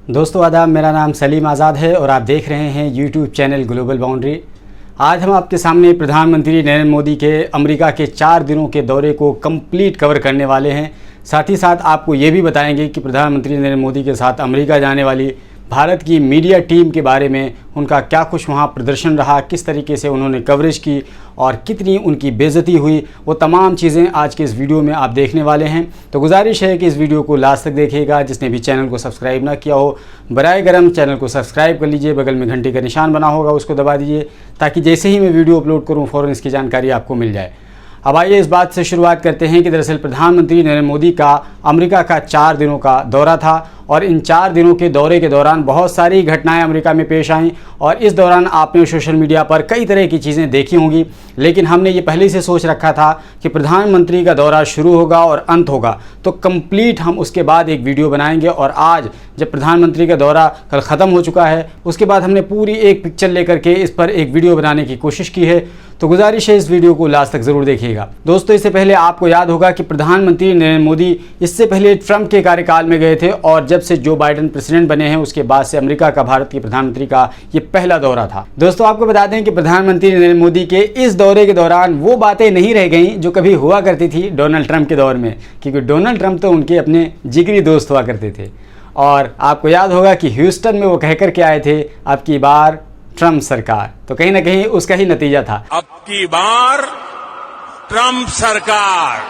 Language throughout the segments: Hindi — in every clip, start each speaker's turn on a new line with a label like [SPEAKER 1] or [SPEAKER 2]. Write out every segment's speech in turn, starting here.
[SPEAKER 1] दोस्तों आदाब, मेरा नाम सलीम आज़ाद है और आप देख रहे हैं यूट्यूब चैनल ग्लोबल बाउंड्री। आज हम आपके सामने प्रधानमंत्री नरेंद्र मोदी के अमेरिका के 4 दिनों के दौरे को कंप्लीट कवर करने वाले हैं। साथ ही साथ आपको ये भी बताएंगे कि प्रधानमंत्री नरेंद्र मोदी के साथ अमेरिका जाने वाली भारत की मीडिया टीम के बारे में, उनका क्या कुछ वहाँ प्रदर्शन रहा, किस तरीके से उन्होंने कवरेज की और कितनी उनकी बेइज्जती हुई, वो तमाम चीज़ें आज के इस वीडियो में आप देखने वाले हैं। तो गुजारिश है कि इस वीडियो को लास्ट तक देखिएगा। जिसने भी चैनल को सब्सक्राइब ना किया हो, बराए करम चैनल को सब्सक्राइब कर लीजिए। बगल में घंटे का निशान बना होगा, उसको दबा दीजिए ताकि जैसे ही मैं वीडियो अपलोड करूँ फ़ौरन इसकी जानकारी आपको मिल जाए। अब आइए इस बात से शुरुआत करते हैं कि दरअसल प्रधानमंत्री नरेंद्र मोदी का अमेरिका का 4 दिनों का दौरा था और इन 4 दिनों के दौरे के दौरान बहुत सारी घटनाएं अमेरिका में पेश आईं और इस दौरान आपने सोशल मीडिया पर कई तरह की चीज़ें देखी होंगी। लेकिन हमने ये पहले से सोच रखा था कि प्रधानमंत्री का दौरा शुरू होगा और अंत होगा तो कंप्लीट हम उसके बाद एक वीडियो बनाएंगे। और आज जब प्रधानमंत्री का दौरा कल ख़त्म हो चुका है, उसके बाद हमने पूरी एक पिक्चर लेकर के इस पर एक वीडियो बनाने की कोशिश की है। तो गुजारिश है इस वीडियो को लास्ट तक ज़रूर देखिएगा। दोस्तों, इससे पहले आपको याद होगा कि प्रधानमंत्री नरेंद्र मोदी इससे पहले ट्रंप के कार्यकाल में गए थे और जब से जो बाइडेन प्रेसिडेंट बने हैं उसके बाद से अमेरिका का भारत के प्रधानमंत्री का ये पहला दौरा था। दोस्तों, आपको बता दें कि प्रधानमंत्री नरेंद्र मोदी के इस दौरे के दौरान वो बातें नहीं रह गई जो कभी हुआ करती थी डोनाल्ड ट्रंप के दौर में, क्योंकि डोनाल्ड ट्रंप तो उनके अपने जिगरी दोस्त हुआ करते थे। और आपको याद होगा कि ह्यूस्टन में वो कहकर के आए थे, अब की बार ट्रंप सरकार। तो कहीं ना कहीं उसका ही नतीजा था,
[SPEAKER 2] अब की बार ट्रंप सरकार।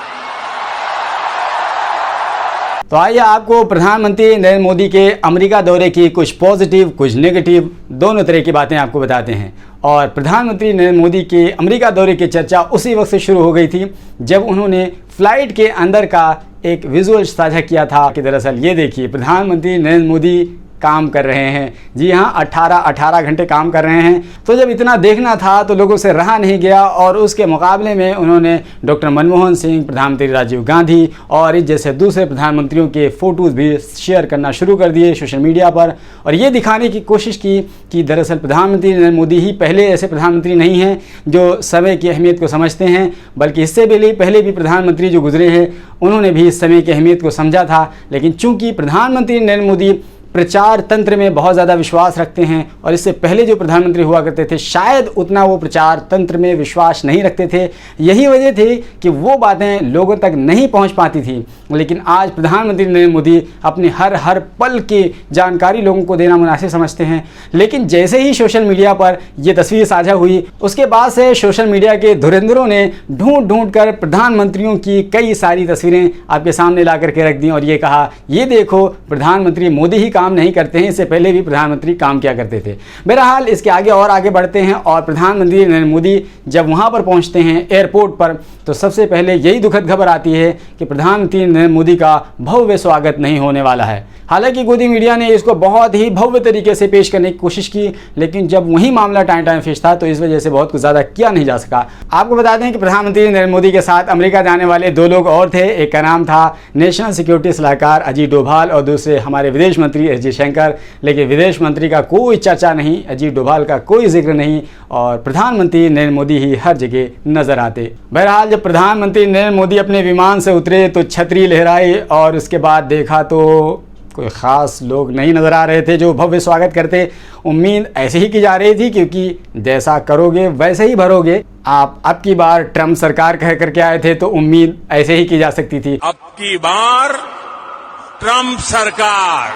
[SPEAKER 1] तो आइए आपको प्रधानमंत्री नरेंद्र मोदी के अमेरिका दौरे की कुछ पॉजिटिव कुछ नेगेटिव दोनों तरह की बातें आपको बताते हैं। और प्रधानमंत्री नरेंद्र मोदी के अमेरिका दौरे की चर्चा उसी वक्त से शुरू हो गई थी जब उन्होंने फ्लाइट के अंदर का एक विजुअल साझा किया था कि दरअसल ये देखिए प्रधानमंत्री नरेंद्र मोदी काम कर रहे हैं। जी हाँ, 18 घंटे काम कर रहे हैं। तो जब इतना देखना था तो लोगों से रहा नहीं गया और उसके मुकाबले में उन्होंने डॉक्टर मनमोहन सिंह, प्रधानमंत्री राजीव गांधी और इस जैसे दूसरे प्रधानमंत्रियों के फ़ोटोज़ भी शेयर करना शुरू कर दिए सोशल मीडिया पर और ये दिखाने की कोशिश की कि दरअसल प्रधानमंत्री नरेंद्र मोदी ही पहले ऐसे प्रधानमंत्री नहीं हैं जो समय की अहमियत को समझते हैं, बल्कि इससे पहले भी प्रधानमंत्री जो गुजरे हैं उन्होंने भी इस समय की अहमियत को समझा था। लेकिन चूंकि प्रधानमंत्री नरेंद्र मोदी प्रचार तंत्र में बहुत ज़्यादा विश्वास रखते हैं और इससे पहले जो प्रधानमंत्री हुआ करते थे शायद उतना वो प्रचार तंत्र में विश्वास नहीं रखते थे। यही वजह थी कि वो बातें लोगों तक नहीं पहुंच पाती थी। लेकिन आज प्रधानमंत्री नरेंद्र मोदी अपनी हर पल की जानकारी लोगों को देना मुनासिब समझते हैं। लेकिन जैसे ही सोशल मीडिया पर ये तस्वीर साझा हुई उसके बाद से सोशल मीडिया के धुरंधरों ने ढूंढ कर प्रधानमंत्रियों की कई सारी तस्वीरें आपके सामने ला करके रख दी और ये कहा, ये देखो प्रधानमंत्री मोदी ही काम नहीं करते हैं, इससे पहले भी प्रधानमंत्री काम किया करते थे। बहरहाल इसके आगे बढ़ते हैं और प्रधानमंत्री नरेंद्र मोदी जब वहां पर पहुंचते हैं एयरपोर्ट पर तो सबसे पहले यही दुखद खबर आती है कि प्रधानमंत्री नरेंद्र मोदी का भव्य स्वागत नहीं होने वाला है। हालांकि गोदी मीडिया ने इसको बहुत ही भव्य तरीके से पेश करने की कोशिश की, लेकिन जब वही मामला टाइम फिश था तो इस वजह से बहुत कुछ ज़्यादा किया नहीं जा सका। आपको बता दें कि प्रधानमंत्री नरेंद्र मोदी के साथ अमेरिका जाने वाले 2 लोग और थे। एक का नाम था नेशनल सिक्योरिटी सलाहकार अजीत डोभाल और दूसरे हमारे विदेश मंत्री एस जयशंकर। लेकिन विदेश मंत्री का कोई चर्चा नहीं, अजीत डोभाल का कोई जिक्र नहीं और प्रधानमंत्री नरेंद्र मोदी ही हर जगह नजर आते। बहरहाल जब प्रधानमंत्री नरेंद्र मोदी अपने विमान से उतरे तो छतरी लहराई और उसके बाद देखा तो कोई ख़ास लोग नहीं नज़र आ रहे थे जो भव्य स्वागत करते। उम्मीद ऐसे ही की जा रही थी क्योंकि जैसा करोगे वैसे ही भरोगे। आप अब की बार ट्रंप सरकार कह करके आए थे तो उम्मीद ऐसे ही की जा सकती थी,
[SPEAKER 2] अब की बार ट्रंप सरकार।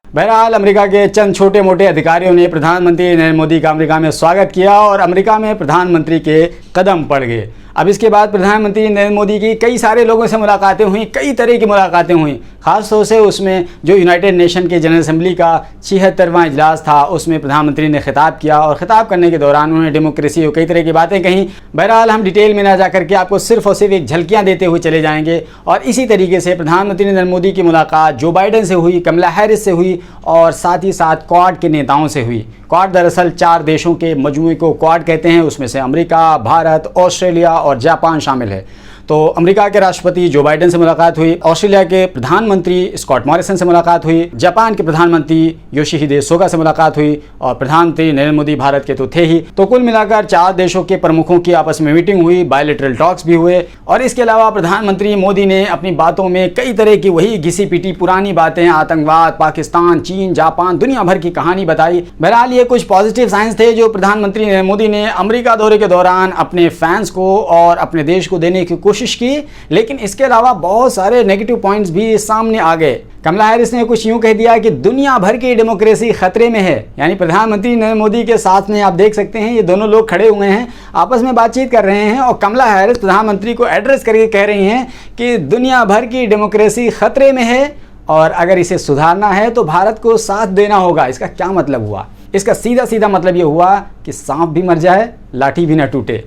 [SPEAKER 1] बहरहाल अमेरिका के चंद छोटे मोटे अधिकारियों ने प्रधानमंत्री नरेंद्र मोदी का अमेरिका में स्वागत किया और अमेरिका में प्रधानमंत्री के कदम पड़ गए। अब इसके बाद प्रधानमंत्री नरेंद्र मोदी की कई सारे लोगों से मुलाकातें हुई, कई तरह की मुलाकातें हुई। खास तौर से उसमें जो यूनाइटेड नेशन के जनरल असेंबली का 76वां इजलास था उसमें प्रधानमंत्री ने खिताब किया और ख़िताब करने के दौरान उन्होंने डेमोक्रेसी और कई तरह की बातें कहीं। बहरहाल हम डिटेल में ना जा करके आपको सिर्फ और सिर्फ एक झलकियाँ देते हुए चले जाएंगे। और इसी तरीके से प्रधानमंत्री नरेंद्र मोदी की मुलाकात जो बाइडेन से हुई, कमला हैरिस से हुई और साथ ही साथ क्वाड के नेताओं से हुई। क्वाड दरअसल 4 देशों के मजमूए को क्वाड कहते हैं, उसमें से अमेरिका, भारत, ऑस्ट्रेलिया और जापान शामिल है। तो अमेरिका के राष्ट्रपति जो बाइडेन से मुलाकात हुई, ऑस्ट्रेलिया के प्रधानमंत्री स्कॉट मॉरिसन से मुलाकात हुई, जापान के प्रधानमंत्री योशिहिदे सुगा से मुलाकात हुई और प्रधानमंत्री नरेंद्र मोदी भारत के तो थे ही। तो कुल मिलाकर 4 देशों के प्रमुखों की आपस में मीटिंग हुई, बायलैटरल टॉक्स भी हुए। और इसके अलावा प्रधानमंत्री मोदी ने अपनी बातों में कई तरह की वही घिसी पिटी पुरानी बातें, आतंकवाद, पाकिस्तान, चीन, जापान, दुनिया भर की कहानी बताई। बहरहाल ये कुछ पॉजिटिव साइंस थे जो प्रधानमंत्री नरेंद्र मोदी ने अमेरिका दौरे के दौरान अपने फैंस को और अपने देश को देने की कोशिश की। लेकिन इसके अलावा बहुत सारे नेगेटिव पॉइंट्स भी सामने आ गए। कमला हैरिस ने कुछ यूं कह दिया कि दुनिया भर की डेमोक्रेसी खतरे में है। यानी प्रधानमंत्री नरेंद्र मोदी के साथ में आप देख सकते हैं ये दोनों लोग खड़े हुए हैं, आपस में बातचीत कर रहे हैं और कमला हैरिस प्रधानमंत्री को एड्रेस करके कह रही हैं कि दुनिया भर की डेमोक्रेसी खतरे में है और अगर इसे सुधारना है तो भारत को साथ देना होगा। इसका क्या मतलब हुआ? इसका सीधा सीधा मतलब ये हुआ कि सांप भी मर जाए, लाठी भी ना टूटे।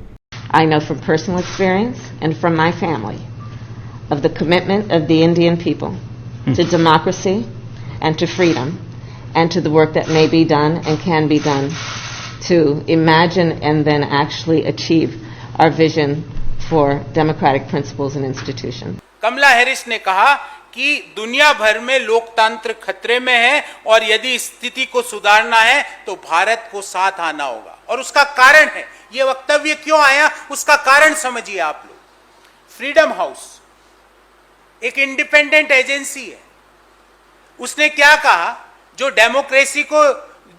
[SPEAKER 3] I know from personal experience and from my family of the commitment of the Indian people to democracy and to freedom and to the work that may be done and can be done to imagine and then actually achieve our vision for democratic principles and institutions.
[SPEAKER 4] Kamala Harris ने कहा कि दुनिया भर में लोकतंत्र खतरे में है और यदि स्थिति को सुधारना है तो भारत को साथ आना होगा। और उसका कारण है, ये वक्तव्य क्यों आया उसका कारण समझिए आप लोग। फ्रीडम हाउस एक इंडिपेंडेंट एजेंसी है, उसने क्या कहा, जो डेमोक्रेसी को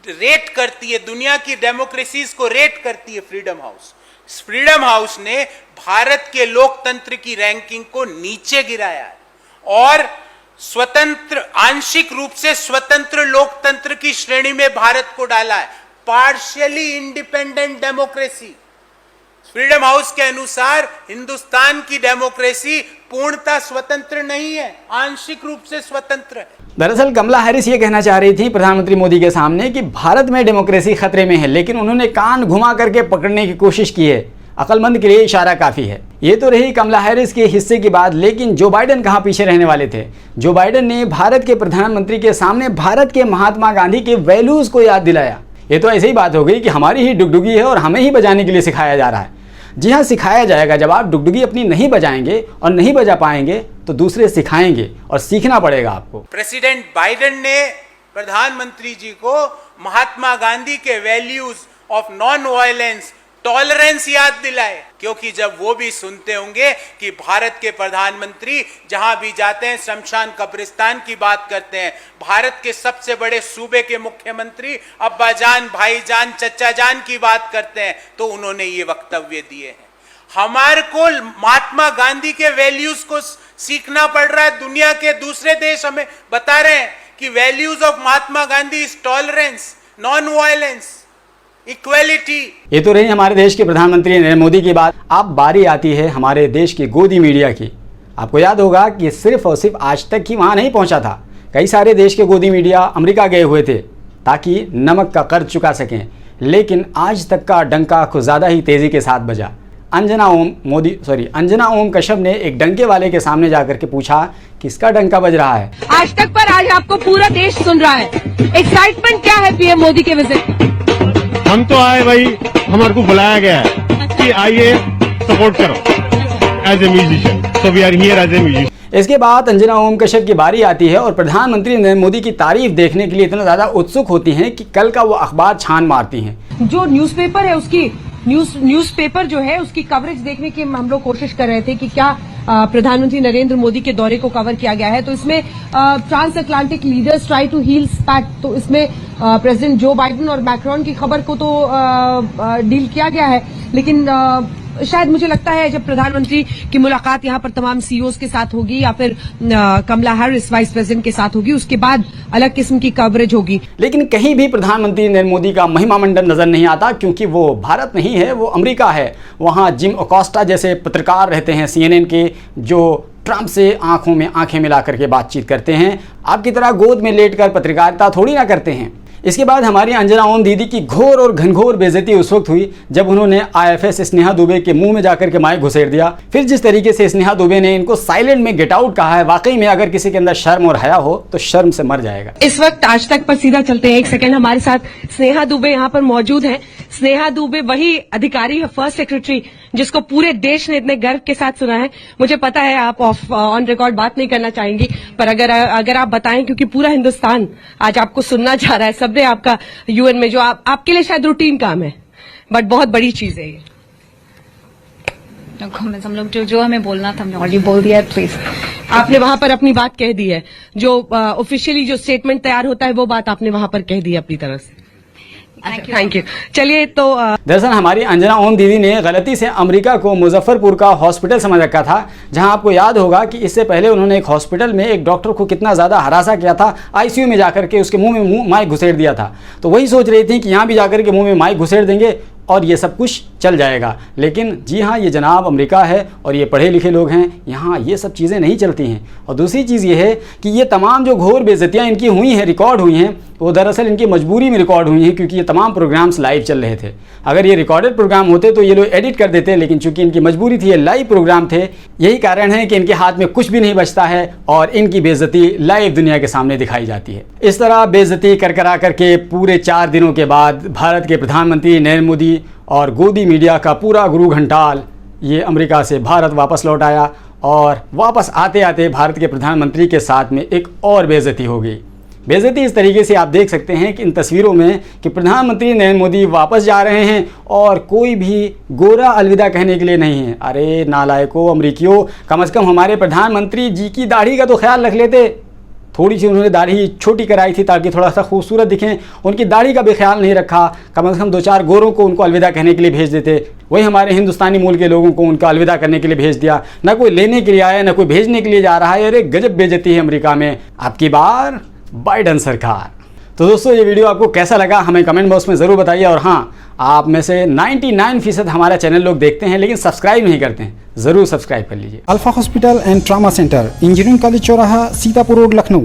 [SPEAKER 4] रेट करती है, दुनिया की डेमोक्रेसीज को रेट करती है फ्रीडम हाउस ने भारत के लोकतंत्र की रैंकिंग को नीचे गिराया है और स्वतंत्र, आंशिक रूप से स्वतंत्र लोकतंत्र की श्रेणी में भारत को डाला है। Partially independent democracy. Freedom house के अनुसार हिंदुस्तान की डेमोक्रेसी पूर्णतः स्वतंत्र नहीं है, आंशिक रूप से स्वतंत्र है।
[SPEAKER 1] दरअसल कमला हैरिस ये कहना चाह रही थी प्रधानमंत्री मोदी के सामने कि भारत में डेमोक्रेसी खतरे में है, लेकिन उन्होंने कान घुमा करके पकड़ने की कोशिश की है। अक्लमंद के लिए इशारा काफी है। ये तो रही कमला हैरिस के हिस्से की बात, लेकिन जो बाइडेन कहाँ पीछे रहने वाले थे। जो बाइडेन ने भारत के प्रधानमंत्री के सामने भारत के महात्मा गांधी के वैल्यूज को याद दिलाया। ये तो ऐसी ही बात हो गई कि हमारी ही डुगडुगी है और हमें ही बजाने के लिए सिखाया जा रहा है। जी हाँ, सिखाया जाएगा। जब आप डुगडुगी अपनी नहीं बजाएंगे और नहीं बजा पाएंगे तो दूसरे सिखाएंगे और सीखना पड़ेगा आपको।
[SPEAKER 4] प्रेसिडेंट बाइडेन ने प्रधानमंत्री जी को महात्मा गांधी के values of non violence, tolerance याद दिलाए, क्योंकि जब वो भी सुनते होंगे कि भारत के प्रधानमंत्री जहां भी जाते हैं शमशान कब्रिस्तान की बात करते हैं, भारत के सबसे बड़े सूबे के मुख्यमंत्री अब्बा जान, भाई जान, चचा जान की बात करते हैं, तो उन्होंने ये वक्तव्य दिए हैं। हमारे को महात्मा गांधी के वैल्यूज को सीखना पड़ रहा है। दुनिया के दूसरे देश हमें बता रहे हैं कि values of Mahatma Gandhi is tolerance, non violence, equality.
[SPEAKER 1] ये तो रही हमारे देश के प्रधानमंत्री नरेंद्र मोदी की बात। अब बारी आती है हमारे देश की गोदी मीडिया की। आपको याद होगा कि सिर्फ और सिर्फ आज तक ही वहां नहीं पहुंचा था। कई सारे देश के गोदी मीडिया अमेरिका गए हुए थे ताकि नमक का कर्ज चुका सकें, लेकिन आज तक का डंका कुछ ज्यादा ही तेजी के साथ बजा। अंजना ओम कश्यप ने एक डंके वाले के सामने जाकर के पूछा किसका डंका बज रहा है।
[SPEAKER 5] आज तक पर आज आपको पूरा देश सुन रहा है। एक्साइटमेंट क्या है पीएम मोदी के विजिट?
[SPEAKER 6] हम तो आए भाई, हमारे को बुलाया गया है कि आइए सपोर्ट करो as a musician, so we are here as a musician.
[SPEAKER 1] इसके बाद अंजना ओम कश्यप की बारी आती है और प्रधानमंत्री नरेंद्र मोदी की तारीफ देखने के लिए इतना ज्यादा उत्सुक होती हैं कि कल का वो अखबार छान मारती हैं।
[SPEAKER 5] जो न्यूज़पेपर है उसकी न्यूज़पेपर जो है उसकी कवरेज देखने की हम लोग कोशिश कर रहे थे कि क्या प्रधानमंत्री नरेंद्र मोदी के दौरे को कवर किया गया है। तो इसमें transatlantic leaders try to heal pact, तो इसमें प्रेसिडेंट जो बाइडेन और मैक्रोन की खबर को तो डील किया गया है, लेकिन शायद मुझे लगता है जब प्रधानमंत्री की मुलाकात यहाँ पर तमाम सीईओज के साथ होगी या फिर कमला हैरिस वाइस प्रेसिडेंट के साथ होगी, उसके बाद अलग किस्म की कवरेज होगी।
[SPEAKER 1] लेकिन कहीं भी प्रधानमंत्री नरेंद्र मोदी का महिमा मंडन नजर नहीं आता, क्योंकि वो भारत नहीं है, वो अमेरिका है। वहाँ जिम अकोस्टा जैसे पत्रकार रहते हैं CNN के, जो ट्रंप से आंखों में आंखें मिला करके बातचीत करते हैं। आपकी तरह गोद में लेटकर पत्रकारिता थोड़ी ना करते हैं। इसके बाद हमारी अंजना ओम दीदी की घोर और घनघोर बेइज्जती उस वक्त हुई जब उन्होंने IFS स्नेहा दुबे के मुंह में जाकर के माइक घुसेड़ दिया। फिर जिस तरीके से स्नेहा दुबे ने इनको साइलेंट में गेट आउट कहा है, वाकई में अगर किसी के अंदर शर्म और हया हो तो शर्म से मर जाएगा।
[SPEAKER 5] इस वक्त आज तक पर सीधा चलते हैं। एक सेकंड, हमारे साथ स्नेहा दुबे यहाँ पर मौजूद हैं। स्नेहा दुबे वही अधिकारी है, फर्स्ट सेक्रेटरी जिसको पूरे देश ने इतने गर्व के साथ सुना है। मुझे पता है आप ऑन रिकॉर्ड बात नहीं करना चाहेंगी, पर अगर आप बताएं, क्योंकि पूरा हिंदुस्तान आज आपको सुनना चाह रहा है, सबने आपका यूएन में, जो आपके लिए शायद रूटीन काम है, बट बहुत बड़ी चीज है ये।
[SPEAKER 7] कमेंट्स हम लोग जो हमें बोलना था हमने ऑलरेडी बोल दिया है। प्लीज,
[SPEAKER 5] आपने वहां पर अपनी बात कह दी है, जो ऑफिशियली जो स्टेटमेंट तैयार होता है वो बात आपने वहां पर कह दी अपनी तरफ से। Thank you. चलिए, तो
[SPEAKER 1] दरअसल हमारी अंजना ओम दीदी ने गलती से अमेरिका को मुजफ्फरपुर का हॉस्पिटल समझ रखा था, जहां आपको याद होगा कि इससे पहले उन्होंने एक हॉस्पिटल में एक डॉक्टर को कितना ज़्यादा हरासा किया था, आईसीयू में जाकर के उसके मुंह में माइक घुसेड़ दिया था। तो वही सोच रही थी कि यहाँ भी जाकर के मुंह में माइक घुसेड़ देंगे और ये सब कुछ चल जाएगा। लेकिन जी हाँ, ये जनाब अमेरिका है और ये पढ़े लिखे लोग हैं, यहाँ ये सब चीज़ें नहीं चलती हैं। और दूसरी चीज़ ये है कि ये तमाम जो घोर बेइज्जतियाँ इनकी हुई हैं, रिकॉर्ड हुई हैं, वो दरअसल इनकी मजबूरी में रिकॉर्ड हुई हैं, क्योंकि ये तमाम प्रोग्राम्स लाइव चल रहे थे। अगर ये रिकॉर्डेड प्रोग्राम होते तो ये लोग एडिट कर देते, लेकिन चूंकि इनकी मजबूरी थी, ये लाइव प्रोग्राम थे, यही कारण है कि इनके हाथ में कुछ भी नहीं बचता है और इनकी बेइज्जती लाइव दुनिया के सामने दिखाई जाती है। इस तरह बेइज्जती कर करके पूरे 4 दिनों के बाद भारत के प्रधानमंत्री नरेंद्र मोदी और गोदी मीडिया का पूरा गुरु घंटाल ये अमेरिका से भारत वापस लौट आया, और वापस आते आते भारत के प्रधानमंत्री के साथ में एक और बेइज्जती हो गई। बेइज्जती इस तरीके से आप देख सकते हैं कि इन तस्वीरों में कि प्रधानमंत्री नरेंद्र मोदी वापस जा रहे हैं और कोई भी गोरा अलविदा कहने के लिए नहीं है। अरे नालायकों, अमरीकियों, कम से कम हमारे प्रधानमंत्री जी की दाढ़ी का तो ख्याल रख लेते। थोड़ी सी उन्होंने दाढ़ी छोटी कराई थी ताकि थोड़ा सा खूबसूरत दिखें, उनकी दाढ़ी का भी ख्याल नहीं रखा। कम से कम 2-4 गोरों को उनको अलविदा कहने के लिए भेज देते। वही हमारे हिंदुस्तानी मूल के लोगों को उनका अलविदा करने के लिए भेज दिया। ना कोई लेने के लिए आया, ना कोई भेजने के लिए जा रहा है। अरे गजब बेइज्जती है अमेरिका में। आपकी बार बाइडन सरकार। तो दोस्तों, ये वीडियो आपको कैसा लगा हमें कमेंट बॉक्स में ज़रूर बताइए। और हाँ, आप में से 99% हमारा चैनल लोग देखते हैं लेकिन सब्सक्राइब नहीं करते हैं, ज़रूर सब्सक्राइब कर लीजिए।
[SPEAKER 8] Alpha hospital and trauma centre, engineering college चौराहा, सीतापुर रोड, लखनऊ।